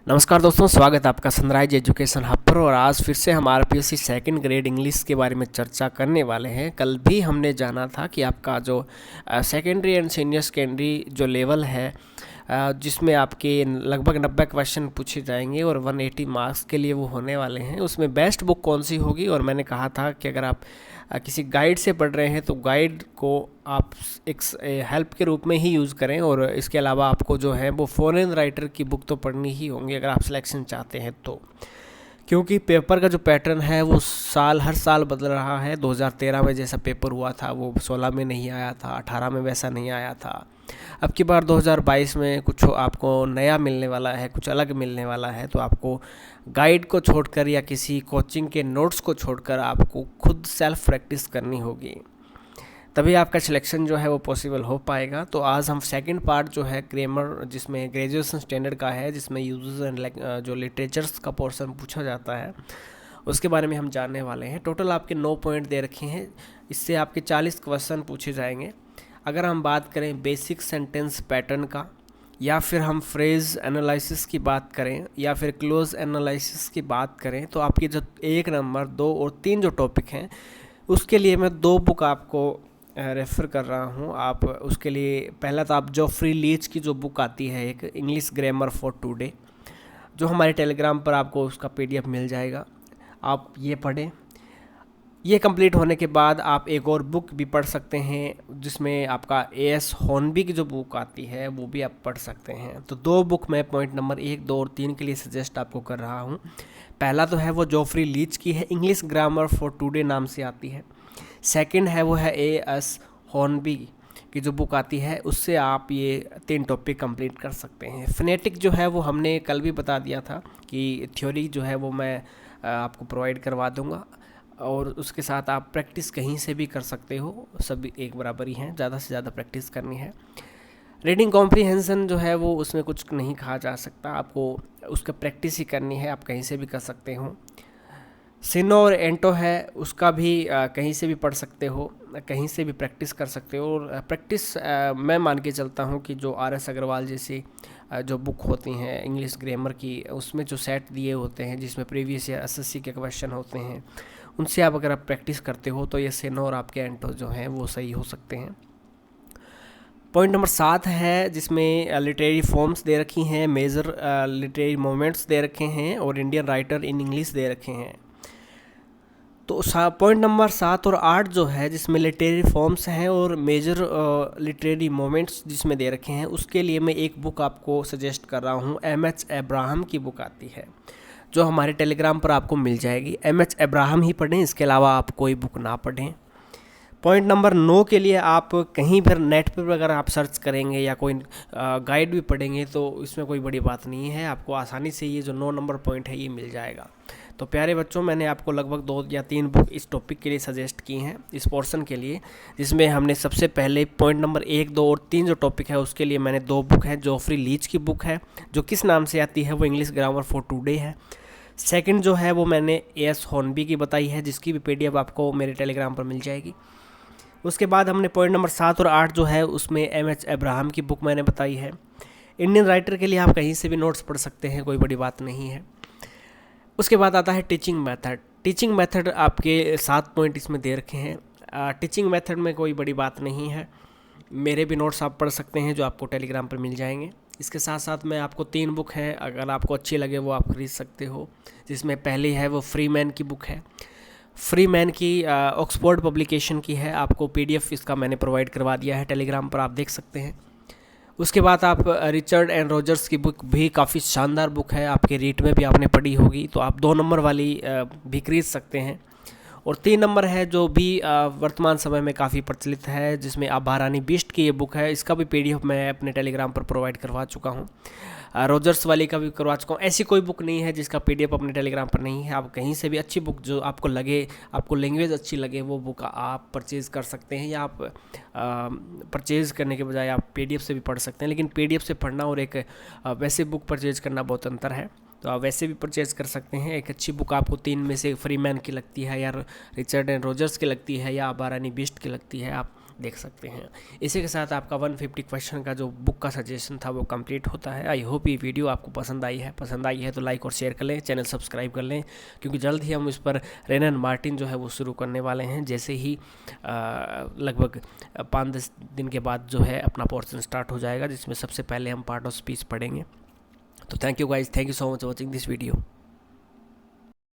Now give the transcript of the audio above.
नमस्कार दोस्तों, स्वागत है आपका सनराइज एजुकेशन हब पर। और आज फिर से हम आरपीएससी सेकंड ग्रेड इंग्लिश के बारे में चर्चा करने वाले हैं। कल भी हमने जाना था कि आपका जो सेकेंडरी एंड सीनियर सेकेंडरी जो लेवल है, जिसमें आपके लगभग 90 क्वेश्चन पूछे जाएंगे और 180 मार्क्स के लिए वो होने वाले हैं, उसमें बेस्ट बुक कौन सी होगी। और मैंने कहा था कि अगर आप किसी गाइड से पढ़ रहे हैं तो गाइड को आप एक हेल्प के रूप में ही यूज़ करें, और इसके अलावा आपको जो है वो फॉरेन राइटर की बुक तो पढ़नी ही होंगी अगर आप सिलेक्शन चाहते हैं तो। क्योंकि पेपर का जो पैटर्न है वो हर साल बदल रहा है। 2013 में जैसा पेपर हुआ था वो 16 में नहीं आया था, 18 में वैसा नहीं आया था। अब की बार 2022 में कुछ आपको नया मिलने वाला है, कुछ अलग मिलने वाला है। तो आपको गाइड को छोड़कर या किसी कोचिंग के नोट्स को छोड़कर आपको खुद सेल्फ प्रैक्टिस करनी होगी, तभी आपका सिलेक्शन जो है वो पॉसिबल हो पाएगा। तो आज हम सेकंड पार्ट जो है ग्रामर, जिसमें ग्रेजुएशन स्टैंडर्ड का है, जिसमें यूजेस एंड जो लिटरेचर्स का पोर्शन पूछा जाता है, उसके बारे में हम जानने वाले हैं। टोटल आपके 9 पॉइंट दे रखे हैं, इससे आपके 40 क्वेश्चन पूछे जाएंगे। अगर हम बात करें बेसिक सेंटेंस पैटर्न का, या फिर हम फ्रेज एनालिसिस की बात करें, या फिर क्लोज एनालिसिस की बात करें, तो आपके जो 1 नंबर 2 और 3 जो टॉपिक हैं, उसके लिए मैं 2 बुक आपको रेफ़र कर रहा हूँ। आप उसके लिए पहला तो आप जॉफ्री लीच की जो बुक आती है, एक इंग्लिश ग्रामर फॉर टुडे, जो हमारे टेलीग्राम पर आपको उसका पीडीएफ मिल जाएगा, आप ये पढ़ें। ये कंप्लीट होने के बाद आप एक और बुक भी पढ़ सकते हैं, जिसमें आपका एएस हॉर्नबी की जो बुक आती है वो भी आप पढ़ सकते हैं। तो 2 बुक मैं पॉइंट नंबर 1, 2 और 3 के लिए सजेस्ट आपको कर रहा हूँ। पहला तो है वो जॉफ्री लीच की है, इंग्लिश ग्रामर फॉर टुडे नाम से आती है। सेकंड है वो है एएस हॉर्नबी की जो बुक आती है, उससे आप ये 3 टॉपिक कंप्लीट कर सकते हैं। फिनेटिक जो है वो हमने कल भी बता दिया था कि थ्योरी जो है वो मैं आपको प्रोवाइड करवा दूंगा, और उसके साथ आप प्रैक्टिस कहीं से भी कर सकते हो, सभी एक बराबर ही हैं, ज़्यादा से ज़्यादा प्रैक्टिस करनी है। रीडिंग कॉम्प्रीहेंशन जो है वो उसमें कुछ नहीं कहा जा सकता, आपको उसका प्रैक्टिस ही करनी है, आप कहीं से भी कर सकते हो। सिनो और एंटो है, उसका भी कहीं से भी पढ़ सकते हो, कहीं से भी प्रैक्टिस कर सकते हो। और प्रैक्टिस मैं मान के चलता हूँ कि जो आर एस अग्रवाल जैसी जो बुक होती हैं इंग्लिश ग्रामर की, उसमें जो सेट दिए होते हैं जिसमें प्रीवियस ईयर एसएससी के क्वेश्चन होते हैं, उनसे आप अगर आप प्रैक्टिस करते हो तो ये सिनो और आपके एंटो जो हैं वो सही हो सकते हैं। पॉइंट नंबर 7 है, जिसमें लिटरेरी फॉर्म्स दे रखी हैं, मेजर लिटरेरी मोमेंट्स दे रखे हैं, और इंडियन राइटर इन इंग्लिश दे रखे हैं। तो पॉइंट नंबर 7 और 8 जो है, जिसमें लिटरेरी फॉर्म्स हैं और मेजर लिटरेरी मोमेंट्स जिसमें दे रखे हैं, उसके लिए मैं एक बुक आपको सजेस्ट कर रहा हूँ। एम.एच. अब्राहम की बुक आती है, जो हमारे टेलीग्राम पर आपको मिल जाएगी। एम.एच. अब्राहम ही पढ़ें, इसके अलावा आप कोई बुक ना पढ़ें। पॉइंट नंबर 9 के लिए आप कहीं पर नेट पर अगर आप सर्च करेंगे या कोई गाइड भी पढ़ेंगे तो इसमें कोई बड़ी बात नहीं है, आपको आसानी से ये जो 9 नंबर पॉइंट है ये मिल जाएगा। तो प्यारे बच्चों, मैंने आपको लगभग 2 या 3 बुक इस टॉपिक के लिए सजेस्ट की हैं, इस पोर्शन के लिए, जिसमें हमने सबसे पहले पॉइंट नंबर 1, 2 और 3 जो टॉपिक है उसके लिए मैंने 2 बुक है। जॉफ्री लीच की बुक है, जो किस नाम से आती है, वो इंग्लिश ग्रामर फॉर टुडे है। सेकंड जो है वो मैंने एएस हॉर्नबी की बताई है, जिसकी भी पीडीएफ आपको मेरे टेलीग्राम पर मिल जाएगी। उसके बाद हमने पॉइंट नंबर 7 और 8 जो है उसमें एम.एच. अब्राहम की बुक मैंने बताई है। इंडियन राइटर के लिए आप कहीं से भी नोट्स पढ़ सकते हैं, कोई बड़ी बात नहीं है। उसके बाद आता है टीचिंग मेथड। टीचिंग मेथड आपके 7 पॉइंट इसमें दे रखे हैं। टीचिंग मेथड में कोई बड़ी बात नहीं है, मेरे भी नोट्स आप पढ़ सकते हैं जो आपको टेलीग्राम पर मिल जाएंगे। इसके साथ साथ मैं आपको 3 बुक हैं, अगर आपको अच्छी लगे वो आप खरीद सकते हो, जिसमें पहली है वो फ्री मैन की बुक है। फ्री मैन की ऑक्सफोर्ड पब्लिकेशन की है, आपको पीडीएफ इसका मैंने प्रोवाइड करवा दिया है, टेलीग्राम पर आप देख सकते हैं। उसके बाद आप रिचर्ड एंड रॉजर्स की बुक भी काफ़ी शानदार बुक है, आपके रीट में भी आपने पढ़ी होगी, तो आप 2 नंबर वाली भी खरीद सकते हैं। और 3 नंबर है जो भी वर्तमान समय में काफ़ी प्रचलित है, जिसमें आभा रानी बीस्ट की ये बुक है, इसका भी पीडीएफ मैं अपने टेलीग्राम पर प्रोवाइड करवा चुका हूँ। रॉजर्स वाली का भी करवा चुका हूँ। ऐसी कोई बुक नहीं है जिसका पीडीएफ अपने टेलीग्राम पर नहीं है, आप कहीं से भी अच्छी बुक जो आपको लगे, आपको लैंग्वेज अच्छी लगे, वो बुक आप परचेज़ कर सकते हैं, या आप परचेज़ करने के बजाय आप पीडीएफ से भी पढ़ सकते हैं। लेकिन पीडीएफ से पढ़ना और एक वैसे बुक परचेज़ करना बहुत अंतर है, तो आप वैसे भी परचेज़ कर सकते हैं। एक अच्छी बुक आपको 3 में से फ्री मैन की लगती है, या रिचर्ड एंड रॉजर्स की लगती है, या आभा रानी बीस्ट की लगती है, आप देख सकते हैं। इसी के साथ आपका 150 क्वेश्चन का जो बुक का सजेशन था वो कंप्लीट होता है। आई होप ये वीडियो आपको पसंद आई है तो लाइक और शेयर कर लें, चैनल सब्सक्राइब कर लें, क्योंकि जल्द ही हम इस पर रेन एंड मार्टिन जो है वो शुरू करने वाले हैं। जैसे ही लगभग 5-10 दिन के बाद जो है अपना पोर्शन स्टार्ट हो जाएगा, जिसमें सबसे पहले हम पार्ट ऑफ स्पीच पढ़ेंगे। तो thank you guys, thank you so much watching this video.